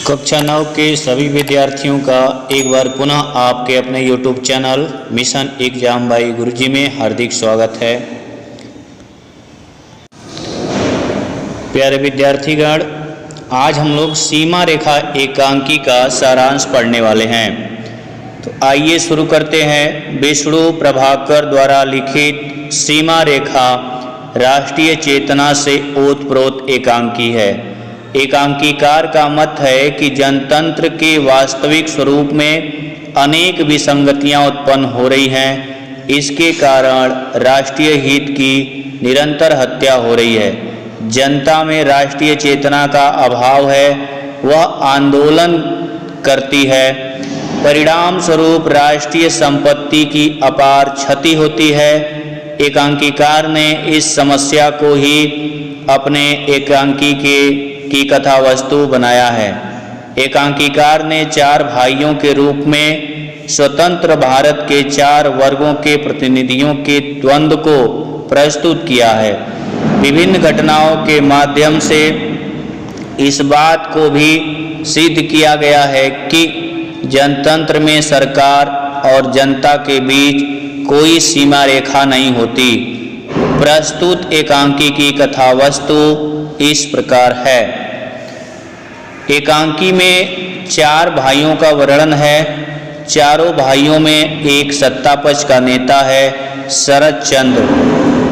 कक्षा 9 के सभी विद्यार्थियों का एक बार पुनः आपके अपने YouTube channel mission exam by Guruji में हार्दिक स्वागत है। प्यारे विद्यार्थीगण, आज हम लोग सीमा रेखा एकांकी का सारांश पढ़ने वाले हैं। तो आइए शुरू करते हैं। विष्णु प्रभाकर द्वारा लिखित सीमा रेखा राष्ट्रीय चेतना से ओतप्रोत एकांकी है। एकांकीकार का मत है कि जनतंत्र के वास्तविक स्वरूप में अनेक विसंगतियां उत्पन्न हो रही हैं। इसके कारण राष्ट्रीय हित की निरंतर हत्या हो रही है। जनता में राष्ट्रीय चेतना का अभाव है, वह आंदोलन करती है। परिणाम स्वरूप राष्ट्रीय संपत्ति की अपार क्षति होती है। एकांकीकार ने इस समस्या को ही अपने एकांकी की कथा वस्तु बनाया है। एकांकीकार ने चार भाइयों के रूप में स्वतंत्र भारत के चार वर्गों के प्रतिनिधियों के द्वंद्व को प्रस्तुत किया है। विभिन्न घटनाओं के माध्यम से इस बात को भी सिद्ध किया गया है कि जनतंत्र में सरकार और जनता के बीच कोई सीमा रेखा नहीं होती। प्रस्तुत एकांकी की कथा वस्तु इस प्रकार है। एकांकी में चार भाइयों का वर्णन है। चारों भाइयों में एक सत्तापक्ष का नेता है शरद चंद्र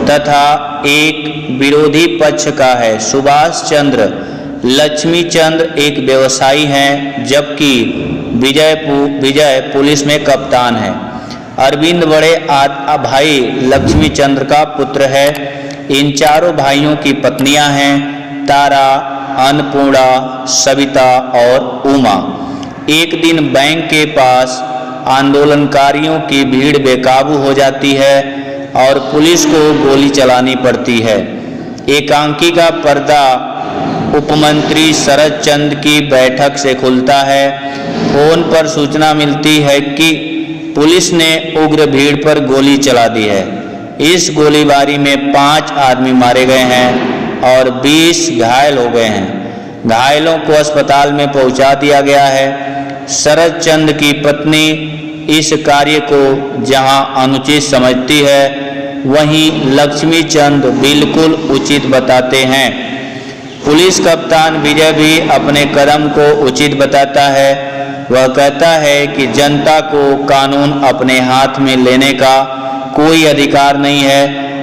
तथा एक विरोधी पक्ष का है सुभाष चंद्र। लक्ष्मी चंद्र एक व्यवसायी हैं, जबकि विजय पुलिस में कप्तान है। अरविंद बड़े भाई लक्ष्मी चंद्र का पुत्र है। इन चारों भाइयों की पत्नियां हैं तारा, अन्नपूर्णा, सविता और उमा। एक दिन बैंक के पास आंदोलनकारियों की भीड़ बेकाबू हो जाती है और पुलिस को गोली चलानी पड़ती है। एकांकी का पर्दा उपमंत्री शरद चंद्र की बैठक से खुलता है। फोन पर सूचना मिलती है कि पुलिस ने उग्र भीड़ पर गोली चला दी है। इस गोलीबारी में 5 आदमी मारे गए हैं और 20 घायल हो गए हैं। घायलों को अस्पताल में पहुंचा दिया गया है। शरद चंद्र की पत्नी इस कार्य को जहां अनुचित समझती है, वहीं लक्ष्मी चंद्र बिल्कुल उचित बताते हैं। पुलिस कप्तान विजय भी अपने कदम को उचित बताता है। वह कहता है कि जनता को कानून अपने हाथ में लेने का कोई अधिकार नहीं है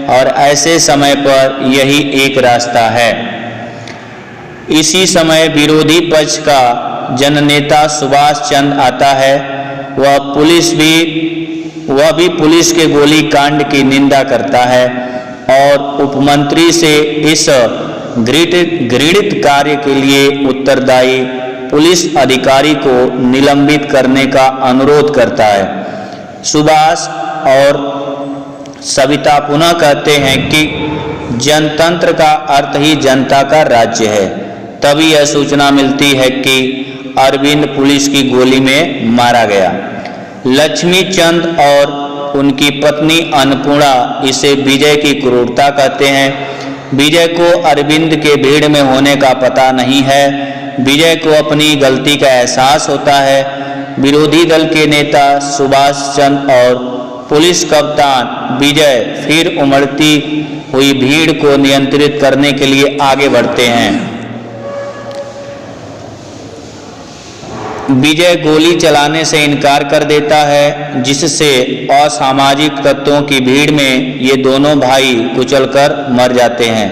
और ऐसे समय पर यही एक रास्ता है। इसी समय विरोधी पक्ष का जननेता सुभाष चंद्र आता है। वह भी पुलिस के गोली कांड की निंदा करता है और उपमंत्री से इस घृणित कार्य के लिए उत्तरदायी पुलिस अधिकारी को निलंबित करने का अनुरोध करता है। सुभाष और सविता पुनः कहते हैं कि जनतंत्र का अर्थ ही जनता का राज्य है। तभी यह सूचना मिलती है कि अरविंद पुलिस की गोली में मारा गया। लक्ष्मी चंद और उनकी पत्नी अन्नपूर्णा इसे विजय की क्रूरता कहते हैं। विजय को अरविंद के भीड़ में होने का पता नहीं है। विजय को अपनी गलती का एहसास होता है। विरोधी दल के नेता सुभाष चंद्र और पुलिस कप्तान विजय फिर उमड़ती हुई भीड़ को नियंत्रित करने के लिए आगे बढ़ते हैं। विजय गोली चलाने से इनकार कर देता है, जिससे असामाजिक तत्वों की भीड़ में ये दोनों भाई कुचलकर मर जाते हैं।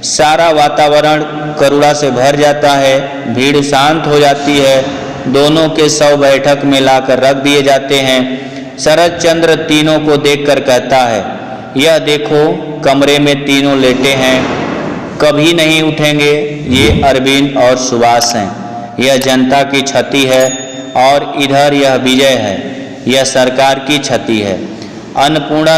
सारा वातावरण करुणा से भर जाता है। भीड़ शांत हो जाती है। दोनों के शव बैठक में लाकर रख दिए जाते हैं। शरद चंद्र तीनों को देखकर कहता है, यह देखो, कमरे में तीनों लेटे हैं, कभी नहीं उठेंगे। ये अरविंद और सुभाष हैं। यह जनता की क्षति है और इधर यह विजय है, यह सरकार की क्षति है। अन्नपूर्णा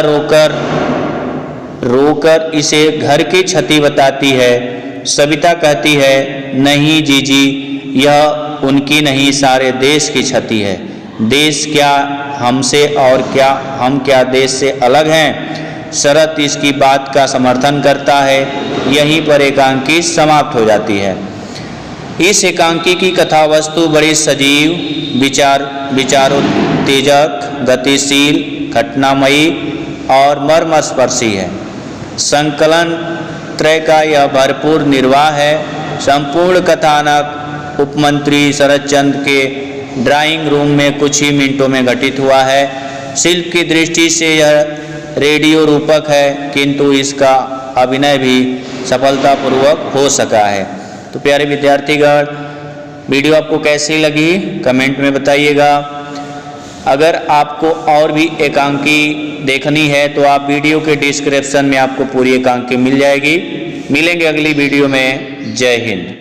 रोकर इसे घर की क्षति बताती है। सविता कहती है, नहीं जीजी, यह उनकी नहीं, सारे देश की क्षति है। देश क्या हमसे और क्या हम क्या देश से अलग हैं? शरद इसकी बात का समर्थन करता है। यहीं पर एकांकी समाप्त हो जाती है। इस एकांकी की कथा वस्तु बड़ी सजीव, विचारोत्तेजक, गतिशील, घटनामयी और मर्मस्पर्शी है। संकलन त्रय का यह भरपूर निर्वाह है। संपूर्ण कथानक उपमंत्री शरदचंद्र के ड्राइंग रूम में कुछ ही मिनटों में घटित हुआ है। शिल्प की दृष्टि से यह रेडियो रूपक है, किंतु इसका अभिनय भी सफलतापूर्वक हो सका है। तो प्यारे विद्यार्थीगण, वीडियो आपको कैसी लगी कमेंट में बताइएगा। अगर आपको और भी एकांकी देखनी है तो आप वीडियो के डिस्क्रिप्शन में आपको पूरी एकांकी मिल जाएगी। मिलेंगे अगली वीडियो में। जय हिंद।